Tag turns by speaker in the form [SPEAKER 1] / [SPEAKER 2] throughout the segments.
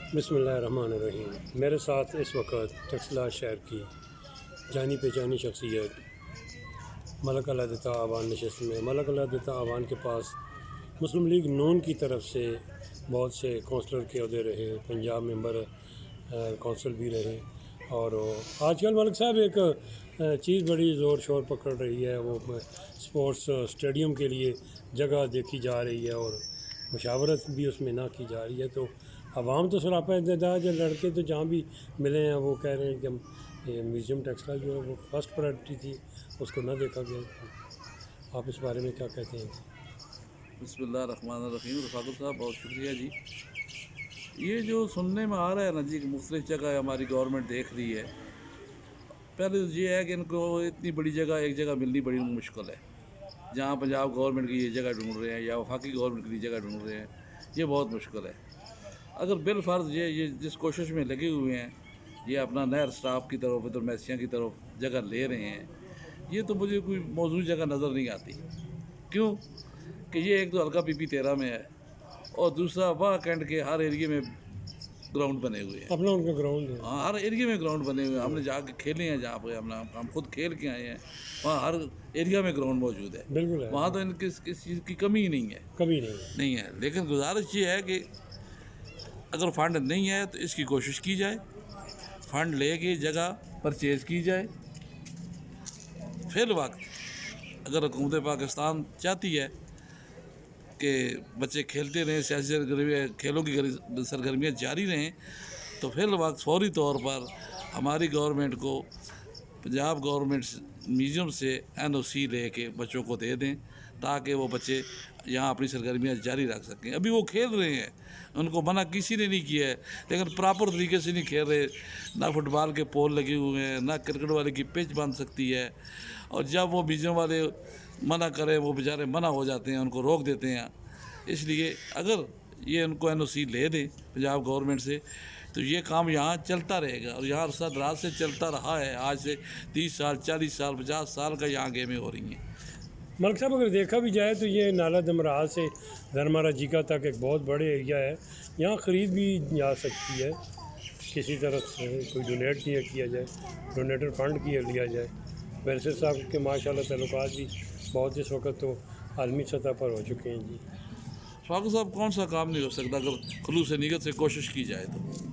[SPEAKER 1] बिस्मिल्लाहिर्रहमानिर्रहीम। मेरे साथ इस वक्त टेक्सला शहर की जानी पहचानी शख्सियत मलक अल-अदिता आवान नशस्त में। मलक अल-अदिता आवान के पास मुस्लिम लीग नून की तरफ से बहुत से कौंसलर के अहदे रहे, पंजाब मेंबर कौंसिल भी रहे। और आजकल मलिक साहब एक चीज़ बड़ी ज़ोर शोर पकड़ रही है, वो स्पोर्ट्स स्टेडियम के लिए जगह देखी जा रही है और मुशावरत भी उसमें ना की जा रही है। तो आवाम तो सरापा इंतजार, जो लड़के तो जहाँ भी मिले हैं वो कह रहे हैं कि हम ये म्यूज़ियम टेक्सला जो है वो फर्स्ट प्रायोरिटी थी, उसको ना देखा गया। आप इस बारे में क्या कहते हैं?
[SPEAKER 2] बिस्मिल्लाहिर्रहमानिर्रहीम। रफ़ाकुल साहब बहुत शुक्रिया जी। ये जो सुनने में आ रहा है ना जी कि मुख्तलिफ़ जगह हमारी गवर्नमेंट देख रही है, पहले तो ये है कि इनको इतनी बड़ी जगह एक जगह मिलनी बड़ी मुश्किल है। जहाँ पंजाब गवर्नमेंट की ये जगह ढूंढ रहे हैं या वफाकी गवर्नमेंट की जगह ढूंढ रहे हैं, ये बहुत मुश्किल है। अगर बिलफर्ज ये जिस कोशिश में लगे हुए हैं, ये अपना नहर स्टाफ की तरफ इधर मैसियाँ की तरफ जगह ले रहे हैं, ये तो मुझे कोई मौजूद जगह नज़र नहीं आती। क्यों कि ये एक तो हल्का PP13 में है और दूसरा वाह कैंट के हर एरिया में ग्राउंड बने हुए हैं।
[SPEAKER 1] अपना उनका ग्राउंड है।
[SPEAKER 2] हाँ, हर एरिया में ग्राउंड बने हुए हैं। हमने जाके खेले हैं, जहाँ पे हम खुद खेल के आए हैं, वहाँ हर एरिया में ग्राउंड मौजूद है।
[SPEAKER 1] बिल्कुल है,
[SPEAKER 2] वहाँ तो इनकी किस चीज़ की कमी ही नहीं है,
[SPEAKER 1] कभी
[SPEAKER 2] नहीं है। लेकिन गुजारिश ये है कि अगर फंड नहीं है तो इसकी कोशिश की जाए, फंड लेके जगह परचेज़ की जाए। फिर वक्त अगर हुकूमत पाकिस्तान चाहती है कि बच्चे खेलते रहें, सियासी सरगर्मियाँ खेलों की सरगर्मियाँ जारी रहें, तो फिर वक्त फौरी तौर पर हमारी गवर्नमेंट को पंजाब गवर्नमेंट म्यूज़ियम से NOC लेके बच्चों को दे दें, ताकि वो बच्चे यहाँ अपनी सरगर्मियाँ जारी रख सकें। अभी वो खेल रहे हैं, उनको मना किसी ने नहीं किया है, लेकिन प्रॉपर तरीके से नहीं खेल रहे। ना फुटबॉल के पोल लगे हुए हैं, ना क्रिकेट वाले की पिच बन सकती है। और जब वो म्यूज़ियम वाले मना करें, वो बेचारे मना हो जाते हैं, उनको रोक देते हैं। इसलिए अगर ये उनको NOC ले दें पंजाब गवर्नमेंट से, तो ये काम यहाँ चलता रहेगा। और यहाँ अरसा दराज से चलता रहा है, आज से 30 साल 40 साल 50 साल का यहाँ गेमें हो रही हैं।
[SPEAKER 1] मलिक साहब, अगर देखा भी जाए तो ये नाला दमराह से धर्मारा जीका तक एक बहुत बड़े एरिया है, यहाँ ख़रीद भी जा सकती है, किसी तरफ से कोई डोनेट किया जाए, डोनेटर फंड किया लिया जाए। वैसे साहब के माशाल्लाह तल्लुकात भी बहुत इस वक्त तो आलमी सतह पर हो चुके हैं जी।
[SPEAKER 2] फाकू साहब, कौन सा काम नहीं हो सकता अगर खुलूस नीयत से कोशिश की जाए तो।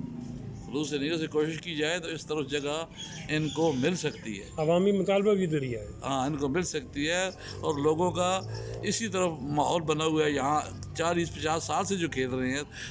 [SPEAKER 2] खुलूस नीयत से कोशिश की जाए तो इस तरफ जगह इनको मिल सकती है।
[SPEAKER 1] अवामी मुतालबा भी दरिया है।
[SPEAKER 2] हाँ, इनको मिल सकती है। और लोगों का इसी तरफ माहौल बना हुआ है, यहाँ 40-50 साल से जो खेल रहे हैं,